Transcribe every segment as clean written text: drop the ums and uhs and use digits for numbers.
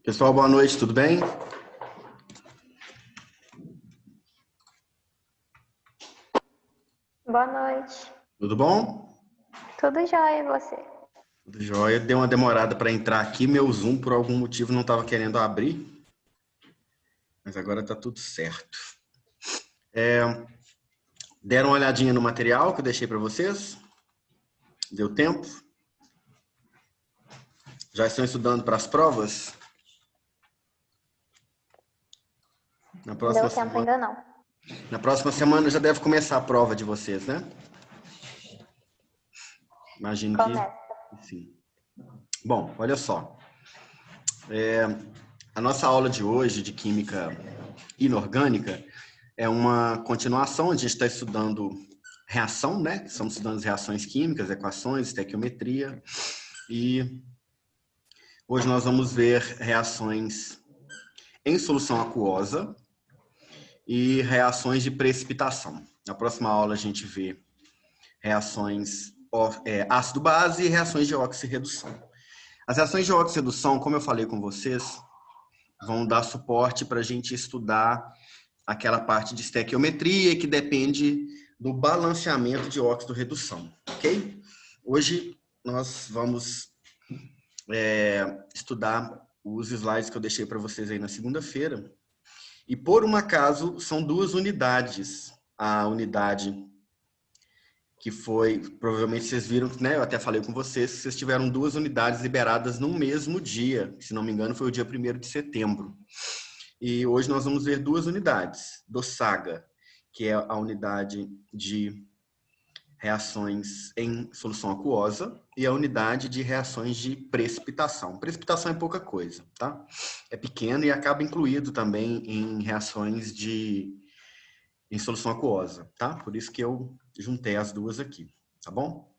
Pessoal, boa noite, tudo bem? Boa noite. Tudo bom? Tudo jóia e você? Tudo jóia. Deu uma demorada para entrar aqui, meu Zoom por algum motivo não estava querendo abrir, mas agora está tudo certo. Deram uma olhadinha no material que eu deixei para vocês? Deu tempo? Já estão estudando para as provas? Na Não próxima deu tempo semana, ainda não. na próxima semana já deve começar a prova de vocês, né? Imagino que Começa. sim. Bom, olha só. A nossa aula de hoje de Química Inorgânica é uma continuação. A gente está estudando reação, né? Estamos estudando as reações químicas, equações, estequiometria. E hoje nós vamos ver reações em solução aquosa e reações de precipitação. Na próxima aula a gente vê reações ácido-base e reações de oxirredução. As reações de oxirredução, como eu falei com vocês, vão dar suporte para a gente estudar aquela parte de estequiometria que depende do balanceamento de óxido-redução, ok? Hoje nós vamos estudar os slides que eu deixei para vocês aí na segunda-feira. E por um acaso são duas unidades. A unidade que foi, provavelmente vocês viram, né? Eu até falei com vocês, vocês tiveram duas unidades liberadas no mesmo dia. Se não me engano, foi o dia 1º de setembro. E hoje nós vamos ver duas unidades do SAGA, que é a unidade de reações em solução aquosa e a unidade de reações de precipitação. Precipitação é pouca coisa, tá? É pequeno e acaba incluído também em reações em solução aquosa, tá? Por isso que eu juntei as duas aqui, tá bom?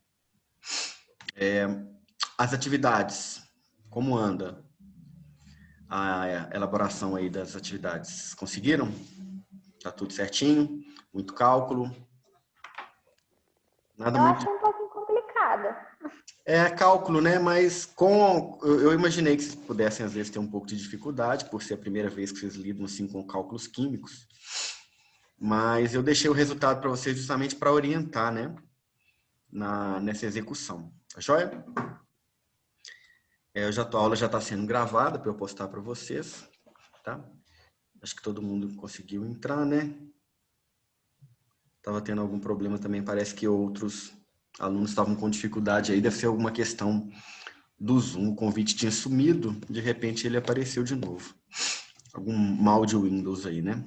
As atividades, como anda a elaboração aí das atividades? Conseguiram? Tá tudo certinho? Muito cálculo? Nada Eu muito. achei um pouquinho complicada. É cálculo, né? Mas eu imaginei que vocês pudessem, às vezes, ter um pouco de dificuldade, por ser a primeira vez que vocês lidam assim, com cálculos químicos. Mas eu deixei o resultado para vocês justamente para orientar, né? Nessa execução. Tá joia? A aula já está sendo gravada para eu postar para vocês, tá? Acho que todo mundo conseguiu entrar, né? Estava tendo algum problema também, parece que outros alunos estavam com dificuldade aí, deve ser alguma questão do Zoom, o convite tinha sumido, de repente ele apareceu de novo. Algum mal de Windows aí, né?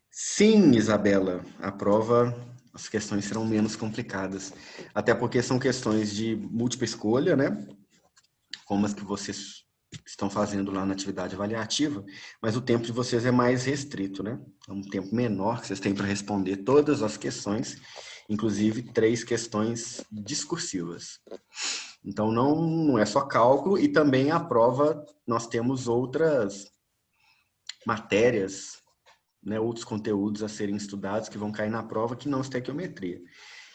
Sim, Isabela, a prova, as questões serão menos complicadas, até porque são questões de múltipla escolha, né? Como as que vocês estão fazendo lá na atividade avaliativa, mas o tempo de vocês é mais restrito, né? É um tempo menor que vocês têm para responder todas as questões, inclusive 3 questões discursivas. Então, não é só cálculo, e também a prova, nós temos outras matérias, né, outros conteúdos a serem estudados que vão cair na prova que não estequiometria.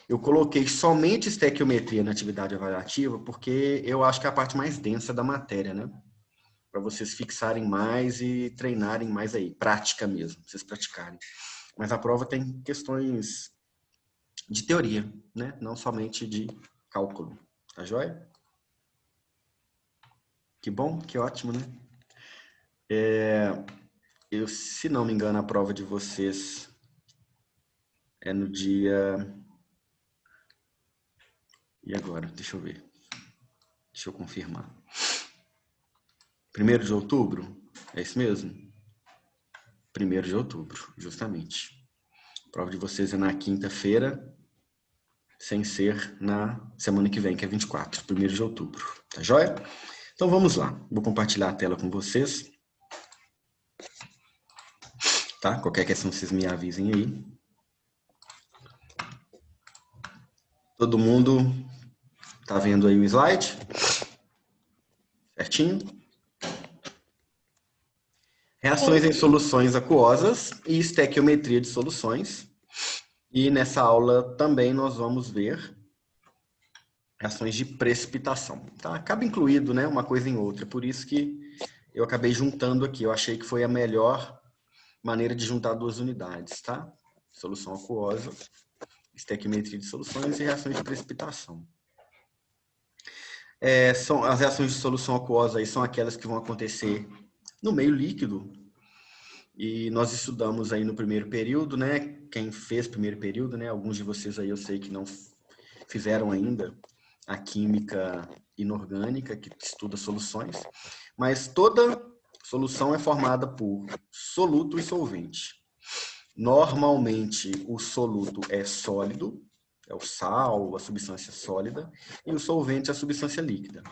Eu coloquei somente estequiometria na atividade avaliativa porque eu acho que é a parte mais densa da matéria, né? Para vocês fixarem mais e treinarem mais aí, prática mesmo, vocês praticarem. Mas a prova tem questões de teoria, né? Não somente de cálculo. Tá joia? Que bom, que ótimo, né? Se não me engano, a prova de vocês é no dia... E agora? Deixa eu ver. Deixa eu confirmar. 1º de outubro? É isso mesmo? 1º de outubro, justamente. A prova de vocês é na quinta-feira, sem ser na semana que vem, que é 24, 1º de outubro. Tá joia? Então vamos lá. Vou compartilhar a tela com vocês. Tá? Qualquer questão vocês me avisem aí. Todo mundo tá vendo aí o slide? Certinho? Reações em Sim. soluções aquosas e estequiometria de soluções. E nessa aula também nós vamos ver reações de precipitação. Tá? Acaba incluído, né, uma coisa em outra, por isso que eu acabei juntando aqui. Eu achei que foi a melhor maneira de juntar duas unidades, tá? Solução aquosa, estequiometria de soluções e reações de precipitação. As reações de solução aquosa aí são aquelas que vão acontecer no meio líquido. E nós estudamos aí no primeiro período, né? Quem fez primeiro período, né? Alguns de vocês aí eu sei que não fizeram ainda a química inorgânica, que estuda soluções. Mas toda solução é formada por soluto e solvente. Normalmente, o soluto é sólido, é o sal, a substância sólida, e o solvente é a substância líquida.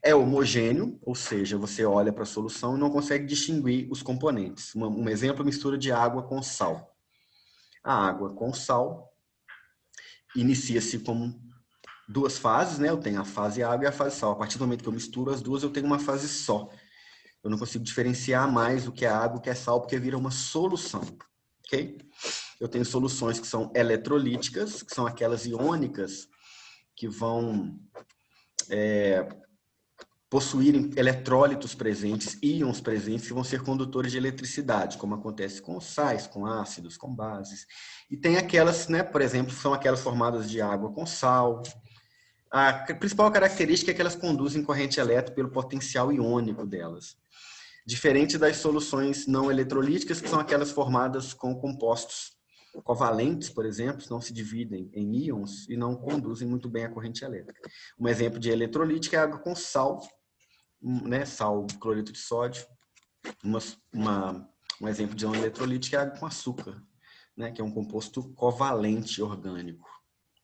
É homogêneo, ou seja, você olha para a solução e não consegue distinguir os componentes. Um exemplo, mistura de água com sal. A água com sal inicia-se como duas fases, né? Eu tenho a fase água e a fase sal. A partir do momento que eu misturo as duas, eu tenho uma fase só. Eu não consigo diferenciar mais o que é água e o que é sal, porque vira uma solução, ok? Eu tenho soluções que são eletrolíticas, que são aquelas iônicas que vão possuírem eletrólitos presentes, íons presentes, que vão ser condutores de eletricidade, como acontece com sais, com ácidos, com bases. E tem aquelas, né, por exemplo, são aquelas formadas de água com sal. A principal característica é que elas conduzem corrente elétrica pelo potencial iônico delas. Diferente das soluções não eletrolíticas, que são aquelas formadas com compostos covalentes, por exemplo, não se dividem em íons e não conduzem muito bem a corrente elétrica. Um exemplo de eletrolítica é a água com sal, né? Sal, cloreto de sódio. Um exemplo de não eletrolítica é a água com açúcar, né? Que é um composto covalente orgânico.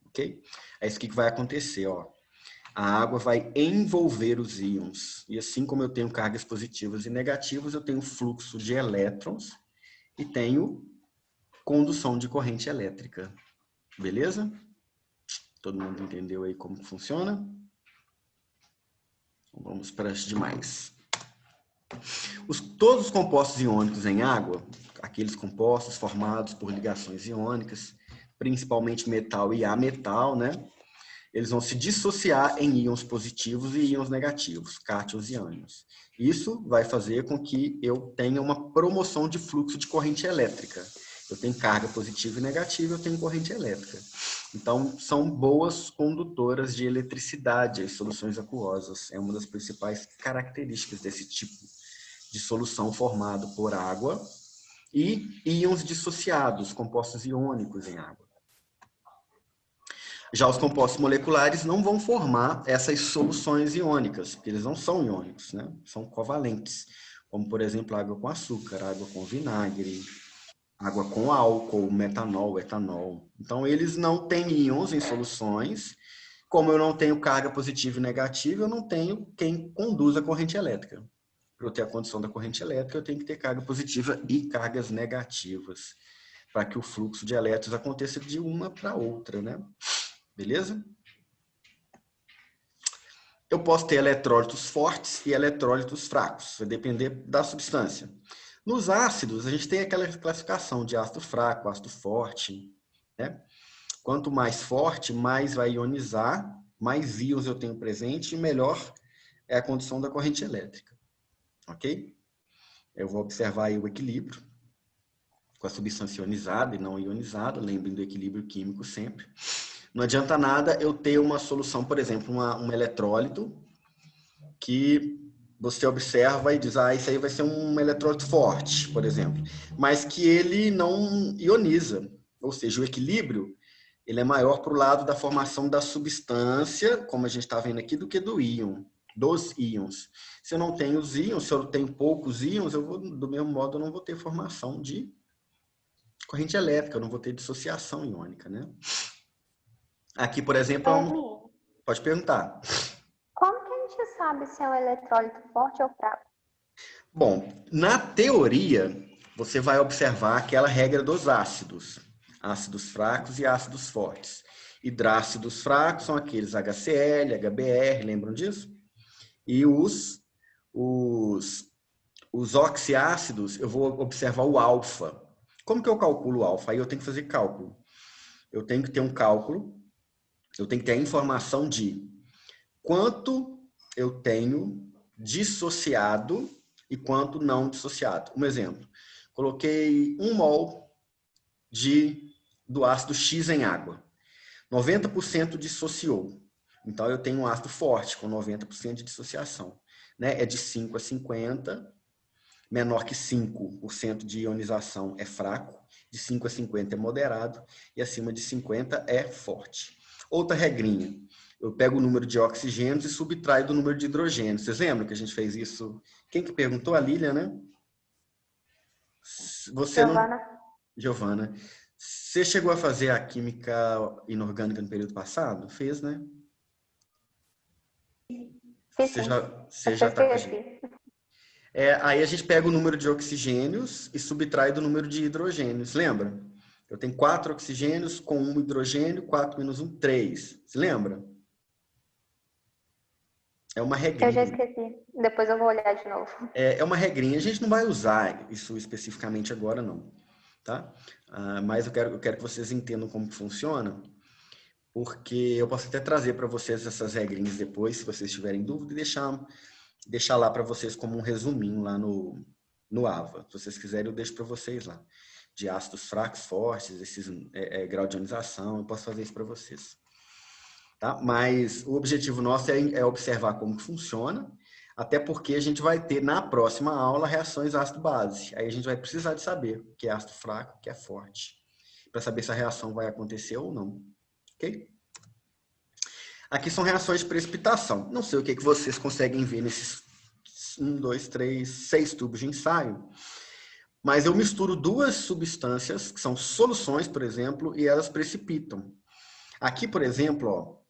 Ok? É isso que vai acontecer, ó. A água vai envolver os íons. E assim como eu tenho cargas positivas e negativas, eu tenho fluxo de elétrons e tenho condução de corrente elétrica. Beleza? Todo mundo entendeu aí como funciona? Vamos para as demais. Todos os compostos iônicos em água, aqueles compostos formados por ligações iônicas, principalmente metal e ametal, né? Eles vão se dissociar em íons positivos e íons negativos, cátions e ânions. Isso vai fazer com que eu tenha uma promoção de fluxo de corrente elétrica. Eu tenho carga positiva e negativa, eu tenho corrente elétrica. Então, são boas condutoras de eletricidade as soluções aquosas. É uma das principais características desse tipo de solução formado por água e íons dissociados, compostos iônicos em água. Já os compostos moleculares não vão formar essas soluções iônicas, porque eles não são iônicos, né? São covalentes, como, por exemplo, água com açúcar, água com vinagre, água com álcool, metanol, etanol. Então, eles não têm íons em soluções. Como eu não tenho carga positiva e negativa, eu não tenho quem conduz a corrente elétrica. Para eu ter a condição da corrente elétrica, eu tenho que ter carga positiva e cargas negativas, para que o fluxo de elétrons aconteça de uma para outra, né? Beleza? Eu posso ter eletrólitos fortes e eletrólitos fracos, vai depender da substância. Nos ácidos, a gente tem aquela classificação de ácido fraco, ácido forte, né? Quanto mais forte, mais vai ionizar, mais íons eu tenho presente e melhor é a condição da corrente elétrica. Ok? Eu vou observar aí o equilíbrio com a substância ionizada e não ionizada, lembrem do equilíbrio químico sempre. Não adianta nada eu ter uma solução, por exemplo, um eletrólito que você observa e diz, isso aí vai ser um eletrólito forte, por exemplo, mas que ele não ioniza, ou seja, o equilíbrio ele é maior para o lado da formação da substância, como a gente está vendo aqui, do que do íon, dos íons. Se eu não tenho os íons, se eu tenho poucos íons, eu vou, do mesmo modo, eu não vou ter formação de corrente elétrica, eu não vou ter dissociação iônica, né? Aqui, por exemplo, pode perguntar. Como que a gente sabe se é um eletrólito forte ou fraco? Bom, na teoria, você vai observar aquela regra dos ácidos. Ácidos fracos e ácidos fortes. Hidrácidos fracos são aqueles HCl, HBr, lembram disso? E os oxiácidos, eu vou observar o alfa. Como que eu calculo o alfa? Aí eu tenho que fazer cálculo. Eu tenho que ter um cálculo, eu tenho que ter a informação de quanto eu tenho dissociado e quanto não dissociado. Um exemplo, coloquei 1 mol do ácido X em água. 90% dissociou. Então, eu tenho um ácido forte, com 90% de dissociação. Né? É de 5 a 50, menor que 5% de ionização é fraco, de 5 a 50 é moderado, e acima de 50 é forte. Outra regrinha, eu pego o número de oxigênios e subtraio do número de hidrogênios. Vocês lembram que a gente fez isso? Quem que perguntou? A Lília, né? Você não... Giovana. Você chegou a fazer a química inorgânica no período passado? Fez, né? Você já está com a gente. Aí a gente pega o número de oxigênios e subtrai do número de hidrogênios. Lembra? Eu tenho 4 oxigênios com 1 hidrogênio, 4 menos 1, 3. Se lembra? É uma regrinha. Eu já esqueci. Depois eu vou olhar de novo. É uma regrinha. A gente não vai usar isso especificamente agora, não. Tá? Mas eu quero que vocês entendam como que funciona, porque eu posso até trazer para vocês essas regrinhas depois, se vocês tiverem dúvida, e deixar lá para vocês como um resuminho lá no AVA. Se vocês quiserem, eu deixo para vocês lá. De ácidos fracos, fortes, esses grau de ionização, eu posso fazer isso para vocês. Tá? Mas o objetivo nosso é observar como que funciona, até porque a gente vai ter na próxima aula reações ácido-base. Aí a gente vai precisar de saber o que é ácido fraco, o que é forte, para saber se a reação vai acontecer ou não. Ok? Aqui são reações de precipitação. Não sei o que vocês conseguem ver nesses 1, 2, 3, 6 tubos de ensaio, mas eu misturo 2 substâncias, que são soluções, por exemplo, e elas precipitam. Aqui, por exemplo, ó,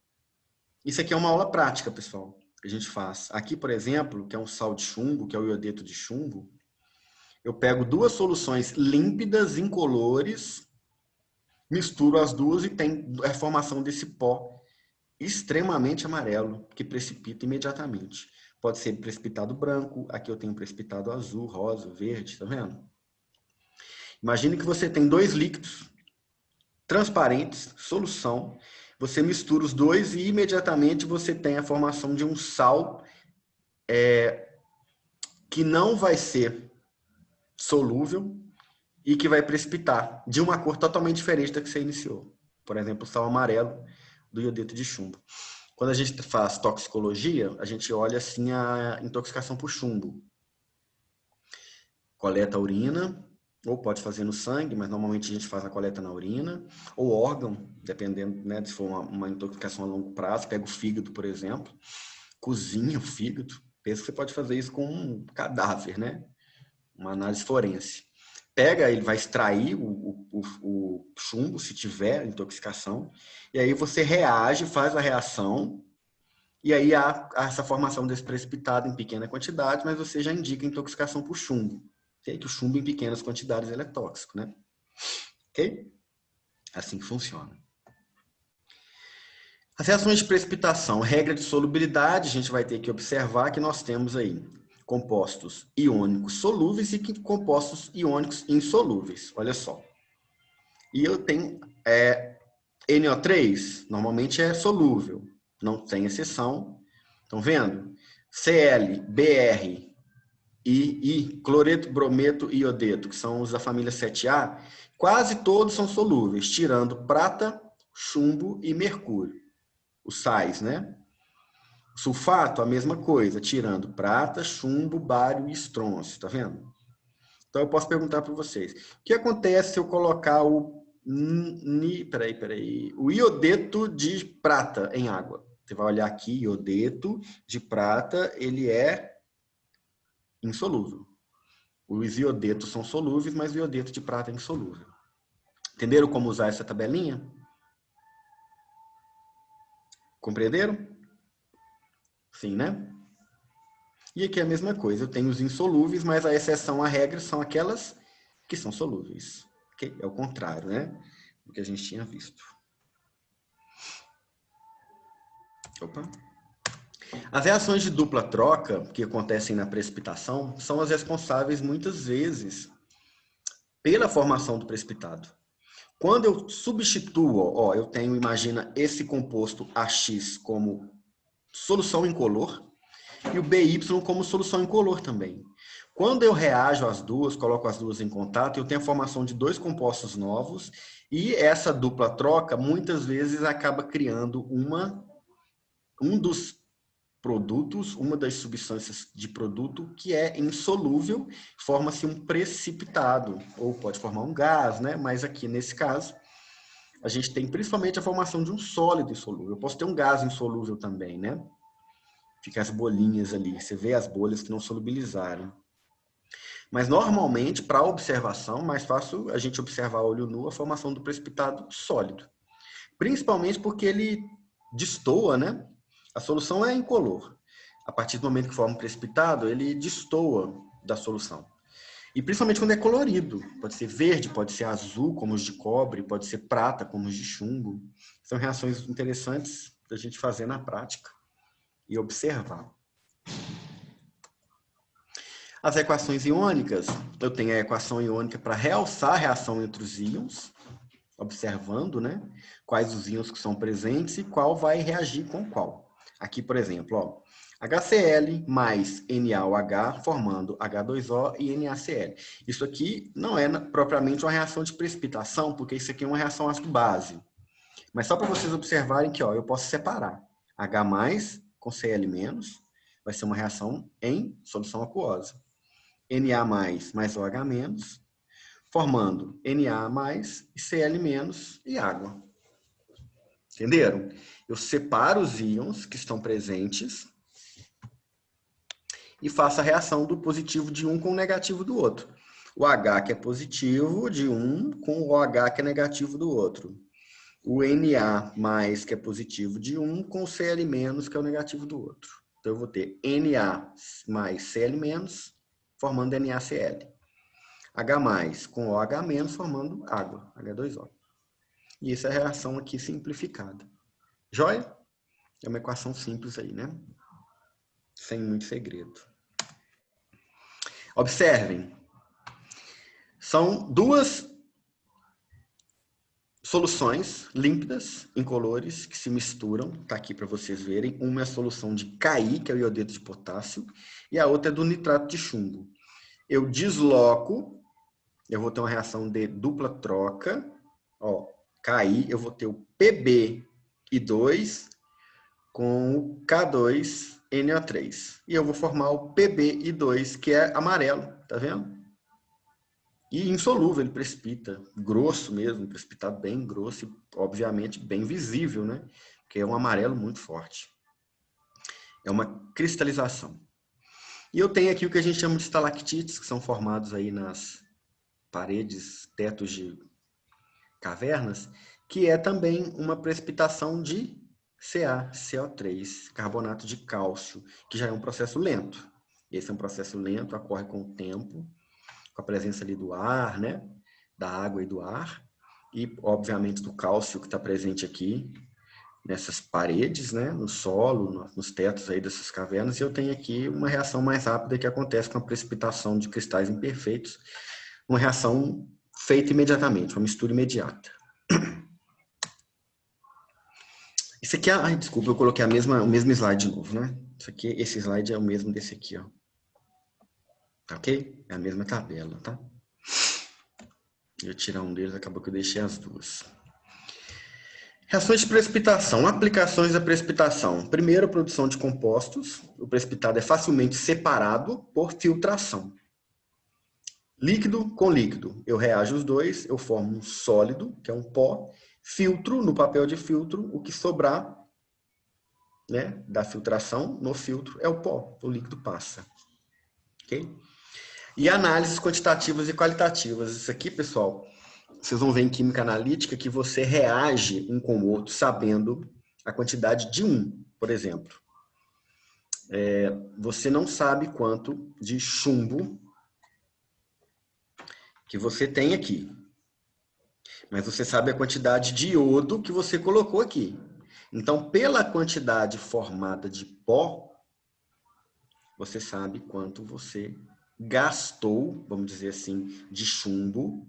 isso aqui é uma aula prática, pessoal, que a gente faz. Aqui, por exemplo, que é um sal de chumbo, que é o iodeto de chumbo, eu pego 2 soluções límpidas, incolores, misturo as duas e tem a formação desse pó extremamente amarelo, que precipita imediatamente. Pode ser precipitado branco, aqui eu tenho precipitado azul, rosa, verde, tá vendo? Imagine que você tem 2 líquidos transparentes, solução, você mistura os 2 e imediatamente você tem a formação de um sal que não vai ser solúvel e que vai precipitar de uma cor totalmente diferente da que você iniciou. Por exemplo, o sal amarelo do iodeto de chumbo. Quando a gente faz toxicologia, a gente olha assim a intoxicação por chumbo. Coleta a urina, ou pode fazer no sangue, mas normalmente a gente faz a coleta na urina, ou órgão, dependendo, né, se for uma intoxicação a longo prazo, pega o fígado, por exemplo, cozinha o fígado, pensa que você pode fazer isso com um cadáver, né? Uma análise forense. Pega, ele vai extrair o chumbo, se tiver intoxicação, e aí você reage, faz a reação, e aí há essa formação desse precipitado em pequena quantidade, mas você já indica intoxicação por chumbo. Okay? Que o chumbo em pequenas quantidades ele é tóxico, né? Ok? Assim que funciona. As reações de precipitação, regra de solubilidade, a gente vai ter que observar que nós temos aí compostos iônicos solúveis e compostos iônicos insolúveis. Olha só. E eu tenho NO3, normalmente é solúvel, não tem exceção. Estão vendo? Cl, Br e cloreto, brometo e iodeto, que são os da família 7A, quase todos são solúveis, tirando prata, chumbo e mercúrio. Os sais, né? Sulfato, a mesma coisa, tirando prata, chumbo, bário e estrôncio, tá vendo? Então eu posso perguntar para vocês, o que acontece se eu colocar o iodeto de prata em água? Você vai olhar aqui, iodeto de prata, ele é insolúvel. Os iodetos são solúveis, mas o iodeto de prata é insolúvel. Entenderam como usar essa tabelinha? Compreenderam? Sim, né? E aqui é a mesma coisa, eu tenho os insolúveis, mas a exceção à regra são aquelas que são solúveis. Okay? É o contrário, né? Do que a gente tinha visto. Opa. As reações de dupla troca, que acontecem na precipitação, são as responsáveis, muitas vezes, pela formação do precipitado. Quando eu substituo, ó, eu tenho, imagina, esse composto AX como solução incolor e o BY como solução incolor também. Quando eu reajo às duas, coloco as duas em contato, eu tenho a formação de dois compostos novos e essa dupla troca muitas vezes acaba criando um dos produtos, uma das substâncias de produto que é insolúvel, forma-se um precipitado, ou pode formar um gás, né? Mas aqui nesse caso, a gente tem principalmente a formação de um sólido insolúvel. Eu posso ter um gás insolúvel também, né? Fica as bolinhas ali, você vê as bolhas que não solubilizaram. Mas normalmente, para observação, mais fácil a gente observar a olho nu a formação do precipitado sólido. Principalmente porque ele destoa, né? A solução é incolor. A partir do momento que forma um precipitado, ele destoa da solução. E principalmente quando é colorido. Pode ser verde, pode ser azul, como os de cobre, pode ser prata, como os de chumbo. São reações interessantes da gente fazer na prática e observar. As equações iônicas, eu tenho a equação iônica para realçar a reação entre os íons, observando, né, quais os íons que são presentes e qual vai reagir com qual. Aqui, por exemplo, ó, HCl mais NaOH formando H2O e NaCl. Isso aqui não é propriamente uma reação de precipitação, porque isso aqui é uma reação ácido-base. Mas só para vocês observarem que ó, eu posso separar H+ com Cl-, vai ser uma reação em solução aquosa. Na mais OH-, formando Na+ e Cl- e água. Entenderam? Eu separo os íons que estão presentes e faço a reação do positivo de um com o negativo do outro. O H que é positivo de um com o OH que é negativo do outro. O Na+ que é positivo de um com o Cl- que é o negativo do outro. Então eu vou ter Na mais Cl- formando NaCl. H+ com OH- formando água, H2O. E essa é a reação aqui simplificada. Joia? É uma equação simples aí, né? Sem muito segredo. Observem. São duas soluções límpidas, incolores, que se misturam. Está aqui para vocês verem. Uma é a solução de Ki, que é o iodeto de potássio, e a outra é do nitrato de chumbo. Eu desloco, eu vou ter uma reação de dupla troca. Ó, Ki, eu vou ter o PbI2 com o K2NO3. E eu vou formar o PbI2, que é amarelo, tá vendo? E insolúvel, ele precipita, grosso mesmo, precipitado bem grosso e, obviamente, bem visível, né? Porque é um amarelo muito forte. É uma cristalização. E eu tenho aqui o que a gente chama de estalactites, que são formados aí nas paredes, tetos de cavernas, que é também uma precipitação de CaCO3, carbonato de cálcio, que já é um processo lento. Esse é um processo lento, ocorre com o tempo, com a presença ali do ar, né? Da água e do ar, e, obviamente, do cálcio que está presente aqui, nessas paredes, né? No solo, nos tetos aí dessas cavernas, e eu tenho aqui uma reação mais rápida que acontece com a precipitação de cristais imperfeitos, uma reação feita imediatamente, uma mistura imediata. Isso aqui é... Ai, desculpa, eu coloquei o mesmo slide de novo, né? Isso aqui, esse slide é o mesmo desse aqui, ó. Tá ok? É a mesma tabela, tá? Eu ia tirar um deles, acabou que eu deixei as duas. Reações de precipitação, aplicações da precipitação. Primeiro, a produção de compostos. O precipitado é facilmente separado por filtração. Líquido com líquido. Eu reajo os dois, eu formo um sólido, que é um pó. Filtro, no papel de filtro, o que sobrar, né, da filtração no filtro é o pó. O líquido passa. Ok? E análises quantitativas e qualitativas. Isso aqui, pessoal, vocês vão ver em química analítica que você reage um com o outro sabendo a quantidade de um, por exemplo. Você não sabe quanto de chumbo que você tem aqui, mas você sabe a quantidade de iodo que você colocou aqui. Então, pela quantidade formada de pó, você sabe quanto você gastou, vamos dizer assim, de chumbo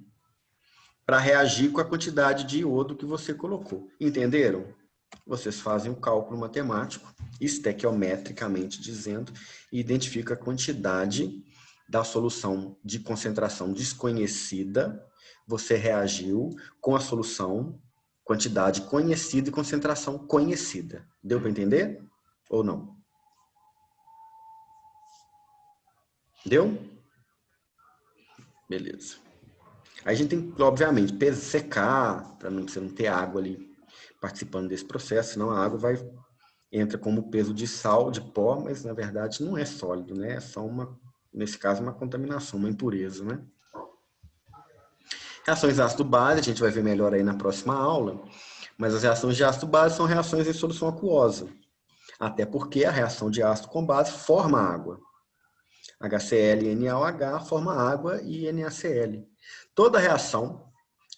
para reagir com a quantidade de iodo que você colocou. Entenderam? vocês fazem o cálculo matemático, estequiometricamente dizendo, e identifica a quantidade da solução de concentração desconhecida. Você reagiu com a solução, quantidade conhecida e concentração conhecida. Deu para entender? Ou não? Deu? Beleza. Aí a gente tem, obviamente, secar, para você não ter água ali participando desse processo, senão a água entra como peso de sal, de pó, mas na verdade não é sólido, né? É só nesse caso, uma contaminação, uma impureza, né? Reações ácido-base, a gente vai ver melhor aí na próxima aula, mas as reações de ácido-base são reações em solução aquosa, até porque a reação de ácido com base forma água. HCl e NaOH forma água e NaCl. Toda reação,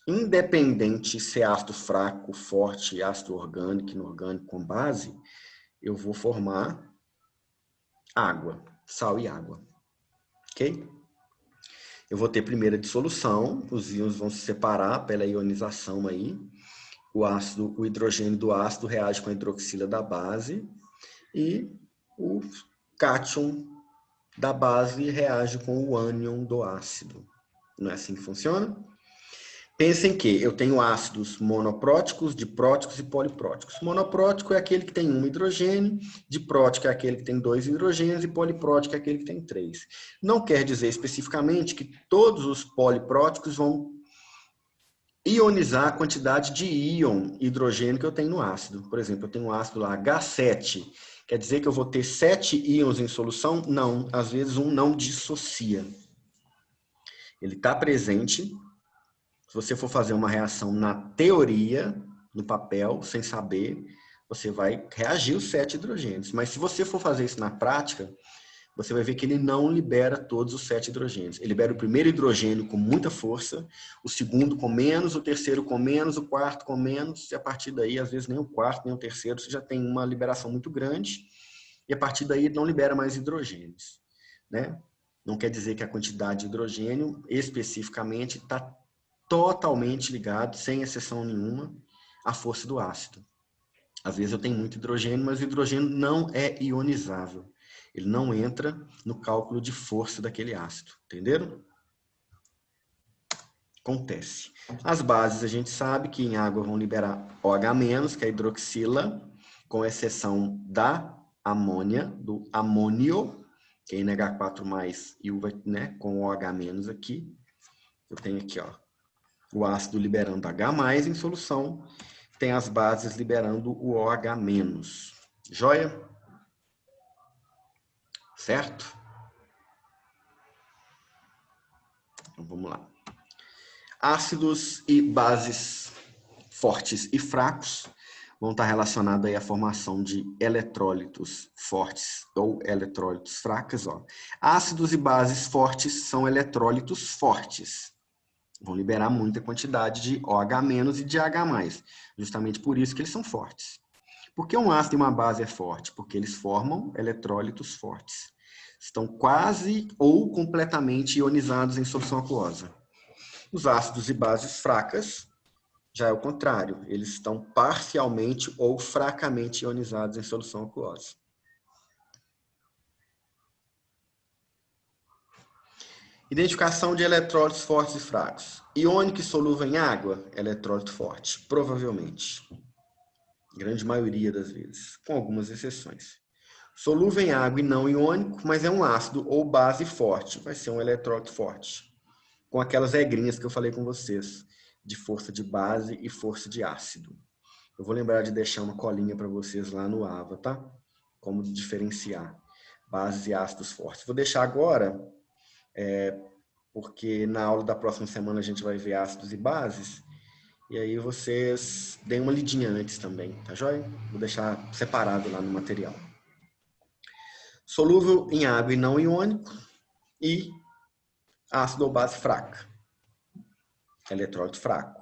independente se é ácido fraco, forte, ácido orgânico, inorgânico com base, eu vou formar água, sal e água. Ok? Eu vou ter primeira dissolução, os íons vão se separar pela ionização aí. O hidrogênio do ácido reage com a hidroxila da base e o cátion da base reage com o ânion do ácido. Não é assim que funciona? Pensem que eu tenho ácidos monopróticos, dipróticos e polipróticos. Monoprótico é aquele que tem um hidrogênio, diprótico é aquele que tem 2 hidrogênios e poliprótico é aquele que tem 3. Não quer dizer especificamente que todos os polipróticos vão ionizar a quantidade de íon hidrogênio que eu tenho no ácido. Por exemplo, eu tenho um ácido lá H7, quer dizer que eu vou ter 7 íons em solução? Não, às vezes um não dissocia. Ele está presente. Se você for fazer uma reação na teoria, no papel, sem saber, você vai reagir os 7 hidrogênios. Mas se você for fazer isso na prática, você vai ver que ele não libera todos os 7 hidrogênios. Ele libera o primeiro hidrogênio com muita força, o segundo com menos, o terceiro com menos, o quarto com menos, e a partir daí, às vezes, nem o quarto, nem o terceiro, você já tem uma liberação muito grande, e a partir daí não libera mais hidrogênios, né? Não quer dizer que a quantidade de hidrogênio, especificamente, está totalmente ligado, sem exceção nenhuma, à força do ácido. Às vezes eu tenho muito hidrogênio, mas o hidrogênio não é ionizável. Ele não entra no cálculo de força daquele ácido. Entenderam? Acontece. As bases a gente sabe que em água vão liberar OH-, que é a hidroxila, com exceção da amônia, do amônio, que é NH4+, e o, né, com OH- aqui. Eu tenho aqui, ó, o ácido liberando H+, em solução, tem as bases liberando o OH-. Joia? Certo? Então, vamos lá. Ácidos e bases fortes e fracos vão estar relacionados aí à formação de eletrólitos fortes ou eletrólitos fracos. Ó. Ácidos e bases fortes são eletrólitos fortes. Vão liberar muita quantidade de OH- e de H+. Justamente por isso que eles são fortes. Por que um ácido e uma base é forte? Porque eles formam eletrólitos fortes. Estão quase ou completamente ionizados em solução aquosa. Os ácidos e bases fracas já é o contrário. Eles estão parcialmente ou fracamente ionizados em solução aquosa. Identificação de eletrólitos fortes e fracos. Iônico e solúvel em água, eletrólito forte, provavelmente. Grande maioria das vezes, com algumas exceções. Solúvel em água e não iônico, mas é um ácido ou base forte, vai ser um eletrólito forte. Com aquelas regrinhas que eu falei com vocês, de força de base e força de ácido. Eu vou lembrar de deixar uma colinha para vocês lá no AVA, tá? Como diferenciar bases e ácidos fortes. Vou deixar agora, porque na aula da próxima semana a gente vai ver ácidos e bases, e aí vocês deem uma lidinha antes também, tá joia? Vou deixar separado lá no material. Solúvel em água e não iônico, e ácido ou base fraca, eletrólito fraco.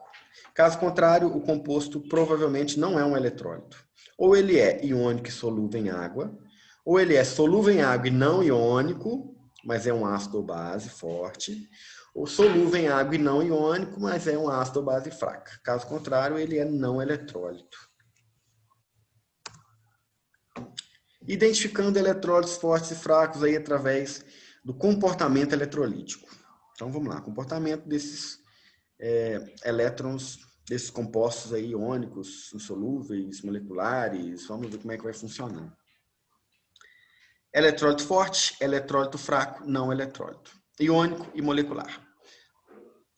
Caso contrário, o composto provavelmente não é um eletrólito. Ou ele é iônico e solúvel em água, ou ele é solúvel em água e não iônico, mas é um ácido ou base forte, ou solúvel em água e não iônico, mas é um ácido ou base fraca. Caso contrário, ele é não eletrólito. Identificando eletrólitos fortes e fracos aí através do comportamento eletrolítico. Então vamos lá, comportamento desses elétrons, desses compostos aí iônicos, insolúveis, moleculares, vamos ver como é que vai funcionar. Eletrólito forte, eletrólito fraco, não eletrólito. Iônico e molecular.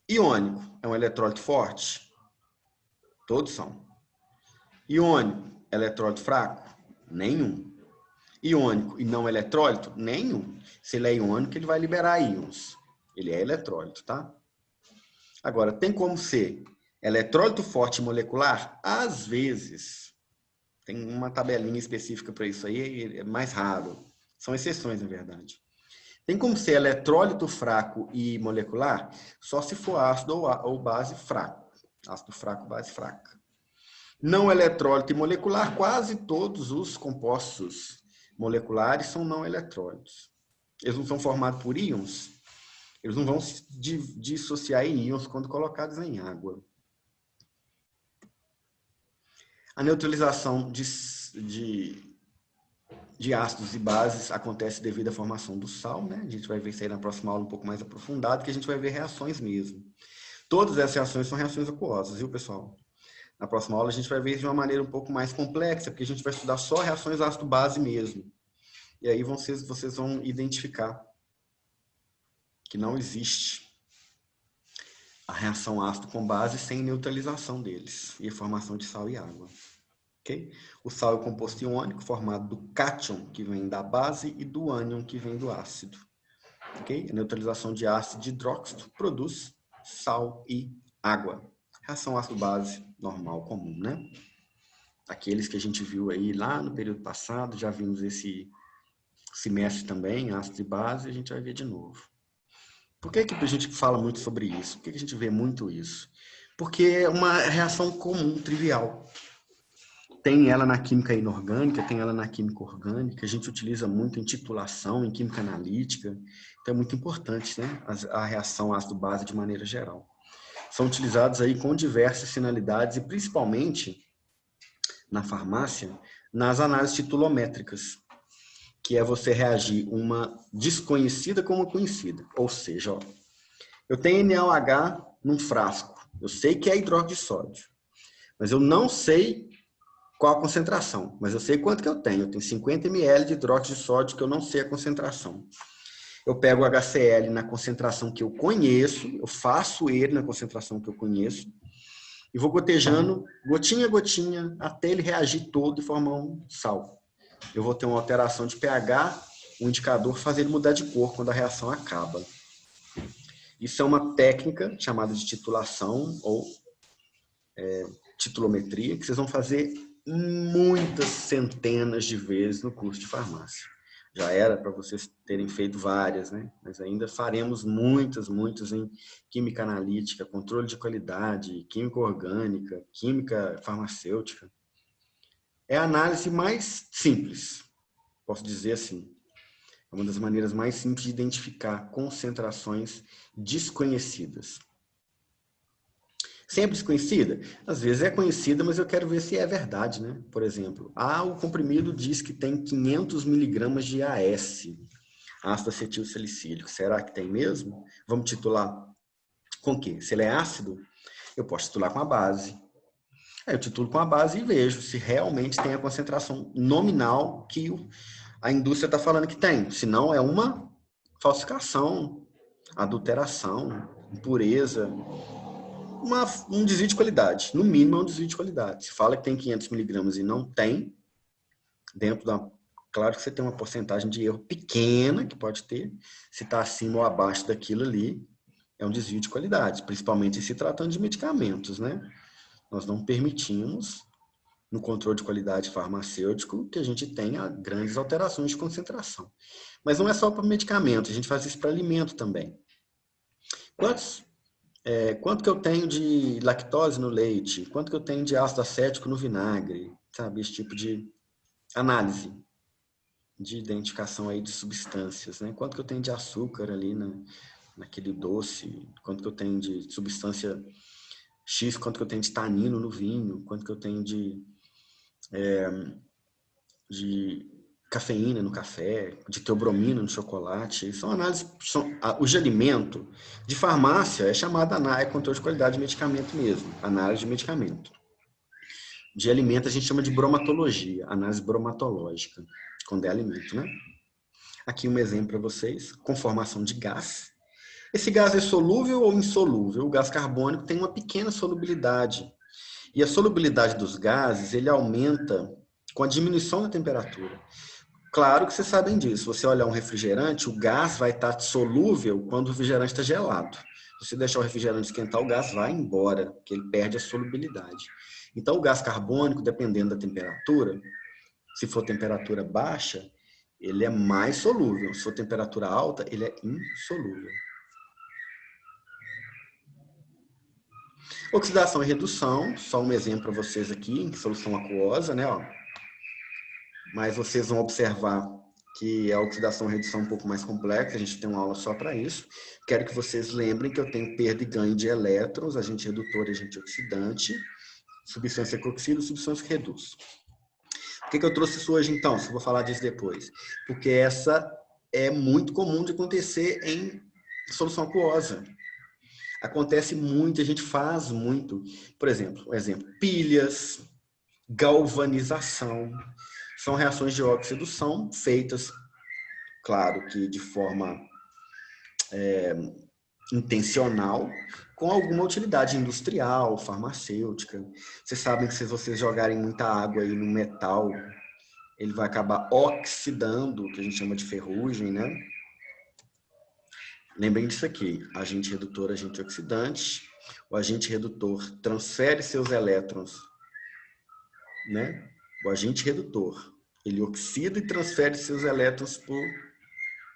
Iônico é um eletrólito forte? Todos são. Iônico, eletrólito fraco? Nenhum. Iônico e não eletrólito? Nenhum. Se ele é iônico, ele vai liberar íons. Ele é eletrólito, tá? Agora, tem como ser eletrólito forte molecular? Às vezes. Tem uma tabelinha específica para isso aí, é mais raro. São exceções, na verdade. Tem como ser eletrólito fraco e molecular? Só se for ácido ou base fraco. Ácido fraco, base fraca. Não eletrólito e molecular, quase todos os compostos moleculares são não eletrólitos. Eles não são formados por íons, eles não vão se dissociar em íons quando colocados em água. A neutralização de ácidos e bases acontece devido à formação do sal, né? A gente vai ver isso aí na próxima aula um pouco mais aprofundado, que a gente vai ver reações mesmo. Todas essas reações são reações aquosas, viu, pessoal? Na próxima aula a gente vai ver de uma maneira um pouco mais complexa, porque a gente vai estudar só reações ácido-base mesmo. E aí vocês vão identificar que não existe a reação ácido com base sem neutralização deles e a formação de sal e água. Okay? O sal é o composto iônico formado do cátion, que vem da base, e do ânion, que vem do ácido. Okay? A neutralização de ácido de hidróxido produz sal e água. Reação ácido-base normal, comum, né? Aqueles que a gente viu aí lá no período passado, já vimos esse semestre também, ácido e base, a gente vai ver de novo. Por que a gente fala muito sobre isso? Por que a gente vê muito isso? Porque é uma reação comum, trivial. Tem ela na química inorgânica, tem ela na química orgânica, a gente utiliza muito em titulação, em química analítica, então é muito importante, né? A reação ácido-base de maneira geral. São utilizados aí com diversas finalidades e principalmente na farmácia, nas análises titulométricas, que é você reagir uma desconhecida com uma conhecida. Ou seja, ó, eu tenho NaOH num frasco, eu sei que é hidróxido de sódio, mas eu não sei qual a concentração, mas eu sei quanto que eu tenho. Eu tenho 50 ml de hidróxido de sódio que eu não sei a concentração. Eu pego o HCl na concentração que eu conheço, eu faço ele na concentração que eu conheço, e vou gotejando, gotinha a gotinha, até ele reagir todo e formar um sal. Eu vou ter uma alteração de pH, um indicador fazer ele mudar de cor quando a reação acaba. Isso é uma técnica chamada de titulação ou titulometria, que vocês vão fazer muitas centenas de vezes no curso de farmácia. Já era para vocês terem feito várias, né? Mas ainda faremos muitas em química analítica, controle de qualidade, química orgânica, química farmacêutica. É a análise mais simples, posso dizer assim. É uma das maneiras mais simples de identificar concentrações desconhecidas. Sempre desconhecida? Às vezes é conhecida, mas eu quero ver se é verdade, né? Por exemplo, o comprimido diz que tem 500 miligramas de AS, ácido acetil salicílico. Será que tem mesmo? Vamos titular com o quê? Se ele é ácido, eu posso titular com a base. Aí eu titulo com a base e vejo se realmente tem a concentração nominal que a indústria está falando que tem. Se não, é uma falsificação, adulteração, impureza, um desvio de qualidade. No mínimo, é um desvio de qualidade. Se fala que tem 500 miligramas e não tem, dentro da... Claro que você tem uma porcentagem de erro pequena, que pode ter. Se está acima ou abaixo daquilo ali, é um desvio de qualidade. Principalmente se tratando de medicamentos, né? Nós não permitimos, no controle de qualidade farmacêutico, que a gente tenha grandes alterações de concentração. Mas não é só para medicamento, a gente faz isso para alimento também. Quanto que eu tenho de lactose no leite? Quanto que eu tenho de ácido acético no vinagre? Sabe, esse tipo de análise de identificação aí de substâncias, né? Quanto que eu tenho de açúcar ali naquele doce? Quanto que eu tenho de substância X? Quanto que eu tenho de tanino no vinho? Quanto que eu tenho de cafeína no café, de teobromina no chocolate. São análises, os de alimento, de farmácia, é chamada análise, é controle de qualidade de medicamento mesmo, análise de medicamento. De alimento a gente chama de bromatologia, análise bromatológica, quando é alimento, né? Aqui um exemplo para vocês, conformação de gás. Esse gás é solúvel ou insolúvel? O gás carbônico tem uma pequena solubilidade. E a solubilidade dos gases, ele aumenta com a diminuição da temperatura. Claro que vocês sabem disso. Se você olhar um refrigerante, o gás vai estar solúvel quando o refrigerante está gelado. Se você deixar o refrigerante esquentar, o gás vai embora, porque ele perde a solubilidade. Então, o gás carbônico, dependendo da temperatura, se for temperatura baixa, ele é mais solúvel. Se for temperatura alta, ele é insolúvel. Oxidação e redução, só um exemplo para vocês aqui, em solução aquosa, né? Ó. Mas vocês vão observar que a oxidação e redução é um pouco mais complexa, a gente tem uma aula só para isso. Quero que vocês lembrem que eu tenho perda e ganho de elétrons, agente redutor e agente oxidante, substância que oxida, substância que reduz. Por que eu trouxe isso hoje, então? Se eu vou falar disso depois. Porque essa é muito comum de acontecer em solução aquosa. Acontece muito, a gente faz muito. Por exemplo, pilhas, galvanização. São reações de óxido, são feitas, claro que de forma intencional, com alguma utilidade industrial, farmacêutica. Vocês sabem que se vocês jogarem muita água aí no metal, ele vai acabar oxidando, o que a gente chama de ferrugem, né? Lembrem disso aqui, agente redutor, agente oxidante. O agente redutor transfere seus elétrons, né? O agente redutor, ele oxida e transfere seus elétrons por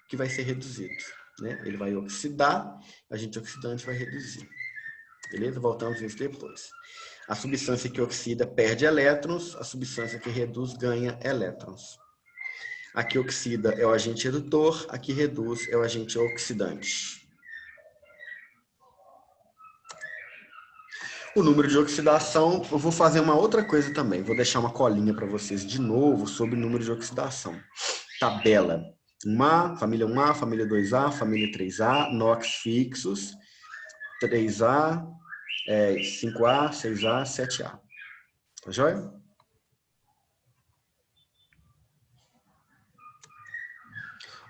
que vai ser reduzido, né? Ele vai oxidar, agente oxidante vai reduzir. Beleza? Voltamos nisso depois. A substância que oxida perde elétrons, a substância que reduz ganha elétrons. Aqui oxida é o agente redutor, aqui reduz é o agente oxidante. O número de oxidação, eu vou fazer uma outra coisa também. Vou deixar uma colinha para vocês de novo sobre o número de oxidação. Tabela 1A, família 1A, família 2A, família 3A, NOx fixos, 3A, 5A, 6A, 7A. Tá joia?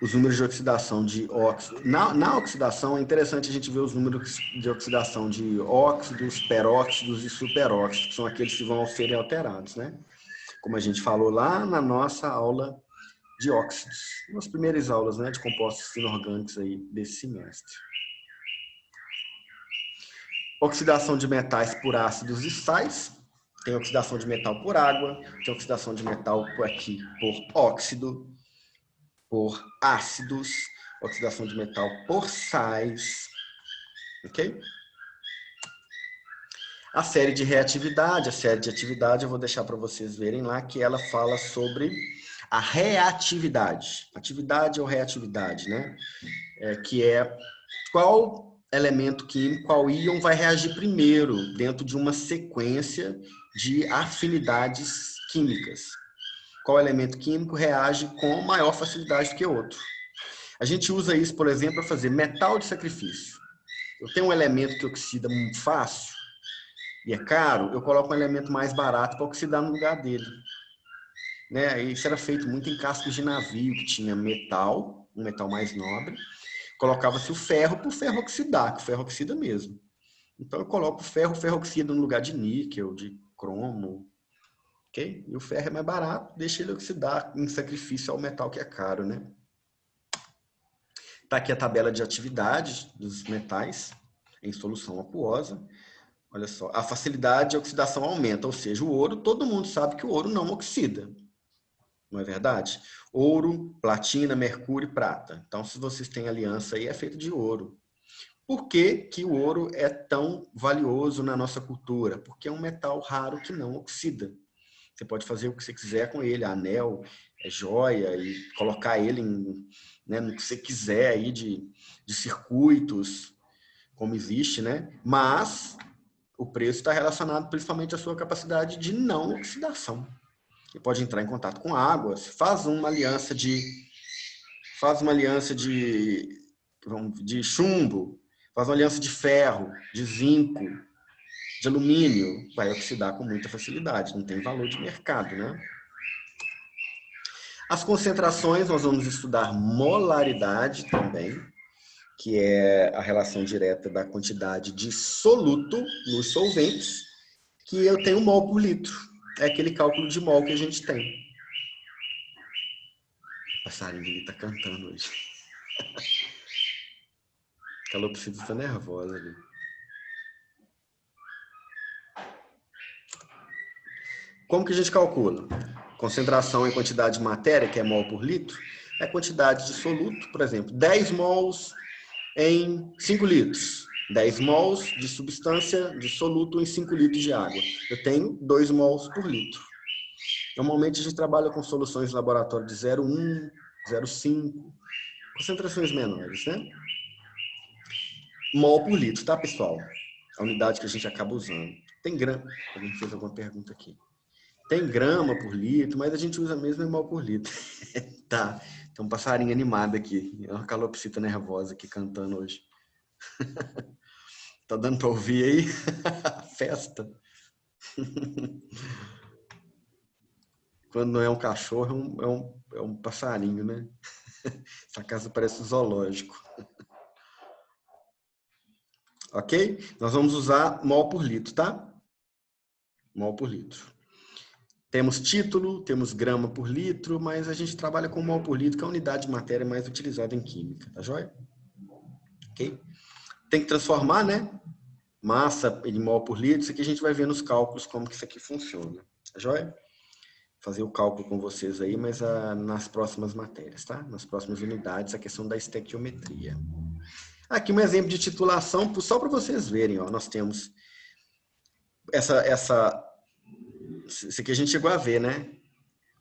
Os números de oxidação de óxido. Na oxidação, é interessante a gente ver os números de oxidação de óxidos, peróxidos e superóxidos, que são aqueles que vão serem alterados, né? Como a gente falou lá na nossa aula de óxidos, nas primeiras aulas, né, de compostos inorgânicos aí desse semestre. Oxidação de metais por ácidos e sais. Tem oxidação de metal por água, tem oxidação de metal aqui por óxido, por ácidos, oxidação de metal por sais, ok? A série de reatividade, a série de atividade eu vou deixar para vocês verem lá, que ela fala sobre a reatividade. Atividade ou reatividade, né? Que é qual elemento químico, qual íon vai reagir primeiro dentro de uma sequência de afinidades químicas. Qual elemento químico reage com maior facilidade do que o outro. A gente usa isso, por exemplo, para fazer metal de sacrifício. Eu tenho um elemento que oxida muito fácil e é caro, eu coloco um elemento mais barato para oxidar no lugar dele. Né? Isso era feito muito em cascos de navio, que tinha metal, um metal mais nobre. Colocava-se o ferro para o ferro oxidar, que o ferro oxida mesmo. Então eu coloco o ferro oxida no lugar de níquel, de cromo, ok? E o ferro é mais barato, deixa ele oxidar em sacrifício ao metal que é caro, né? Tá aqui a tabela de atividade dos metais em solução aquosa. Olha só, a facilidade de oxidação aumenta, ou seja, o ouro, todo mundo sabe que o ouro não oxida. Não é verdade? Ouro, platina, mercúrio e prata. Então, se vocês têm aliança aí, é feito de ouro. Por que que o ouro é tão valioso na nossa cultura? Porque é um metal raro que não oxida. Você pode fazer o que você quiser com ele, anel, joia, e colocar ele né, no que você quiser aí de circuitos, como existe, né? Mas o preço está relacionado principalmente à sua capacidade de não oxidação. Ele pode entrar em contato com água, faz uma aliança de chumbo, faz uma aliança de ferro, de zinco, de alumínio, vai oxidar com muita facilidade, não tem valor de mercado, né? As concentrações, nós vamos estudar molaridade também, que é a relação direta da quantidade de soluto nos solventes, que eu tenho mol por litro. É aquele cálculo de mol que a gente tem. O passarinho ali tá cantando hoje. A calopsita tá nervosa ali. Como que a gente calcula? Concentração em quantidade de matéria, que é mol por litro, é a quantidade de soluto, por exemplo, 10 mols em 5 litros. 10 mols de substância de soluto em 5 litros de água. Eu tenho 2 mols por litro. Normalmente a gente trabalha com soluções de laboratório de 0,1, 0,5, concentrações menores, né? Mol por litro, tá, pessoal? A unidade que a gente acaba usando. Tem grama. Alguém fez alguma pergunta aqui. Tem grama por litro, mas a gente usa mesmo em mol por litro. Tá, tem um passarinho animado aqui. É uma calopsita nervosa aqui cantando hoje. Tá dando para ouvir aí? Festa. Quando não é um cachorro, é um passarinho, né? Essa casa parece um zoológico. Ok? Nós vamos usar mol por litro, tá? Mol por litro. Temos título, temos grama por litro, mas a gente trabalha com mol por litro, que é a unidade de matéria mais utilizada em química, tá joia? Ok? Tem que transformar, né? Massa em mol por litro. Isso aqui a gente vai ver nos cálculos como que isso aqui funciona, tá joia? Fazer o cálculo com vocês aí, mas nas próximas matérias, tá? Nas próximas unidades, a questão da estequiometria. Aqui um exemplo de titulação, só para vocês verem, ó. Nós temos isso aqui a gente chegou a ver, né?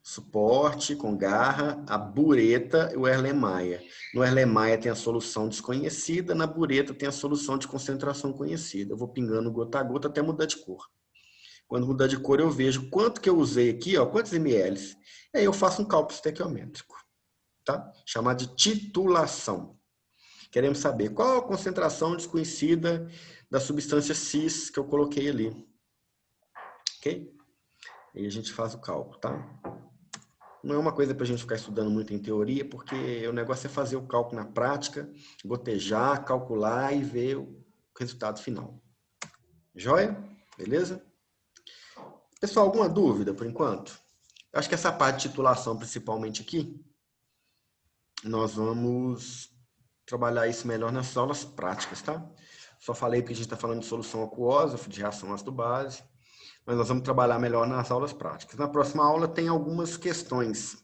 Suporte com garra, a bureta e o Erlenmeyer. No Erlenmeyer tem a solução desconhecida, na bureta tem a solução de concentração conhecida. Eu vou pingando gota a gota até mudar de cor. Quando mudar de cor, eu vejo quanto que eu usei aqui, ó, quantos ml. E aí eu faço um cálculo estequiométrico, tá? Chamado de titulação. Queremos saber qual a concentração desconhecida da substância cis que eu coloquei ali. Ok? Aí a gente faz o cálculo, tá? Não é uma coisa para a gente ficar estudando muito em teoria, porque o negócio é fazer o cálculo na prática, gotejar, calcular e ver o resultado final. Joia? Beleza? Pessoal, alguma dúvida por enquanto? Eu acho que essa parte de titulação, principalmente aqui, nós vamos trabalhar isso melhor nas aulas práticas, tá? Só falei porque a gente está falando de solução aquosa, de reação ácido-base, mas nós vamos trabalhar melhor nas aulas práticas. Na próxima aula tem algumas questões.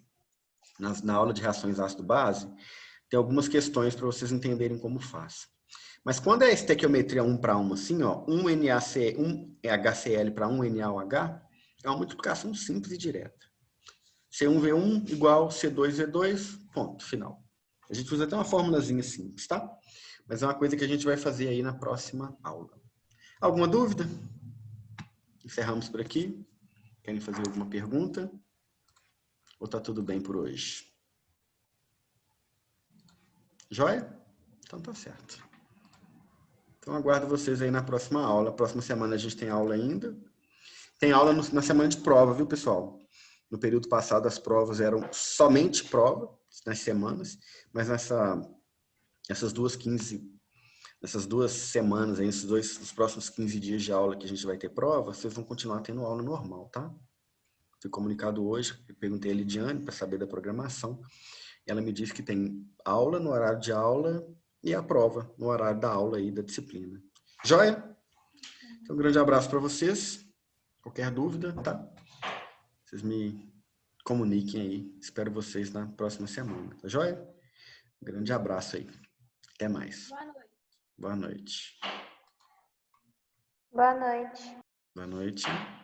Na aula de reações ácido-base, tem algumas questões para vocês entenderem como faz. Mas quando é estequiometria 1 para 1, assim, ó, 1 HCl para 1 NaOH, é uma multiplicação simples e direta. C1V1 igual C2V2, ponto, final. A gente usa até uma formulazinha simples, tá? Mas é uma coisa que a gente vai fazer aí na próxima aula. Alguma dúvida? Encerramos por aqui. Querem fazer alguma pergunta? Ou tá tudo bem por hoje? Joia? Então tá certo. Então aguardo vocês aí na próxima aula. Próxima semana a gente tem aula ainda. Tem aula na semana de prova, viu, pessoal? No período passado as provas eram somente prova, nas semanas, mas essas duas semanas, aí, os próximos 15 dias de aula que a gente vai ter prova, vocês vão continuar tendo aula normal, tá? Fui comunicado hoje, perguntei a Lidiane para saber da programação. Ela me disse que tem aula no horário de aula e a prova no horário da aula aí da disciplina. Joia? Então, um grande abraço para vocês. Qualquer dúvida, tá? Vocês me comuniquem aí. Espero vocês na próxima semana, tá joia? Um grande abraço aí. Até mais. Boa noite. Boa noite. Boa noite. Boa noite.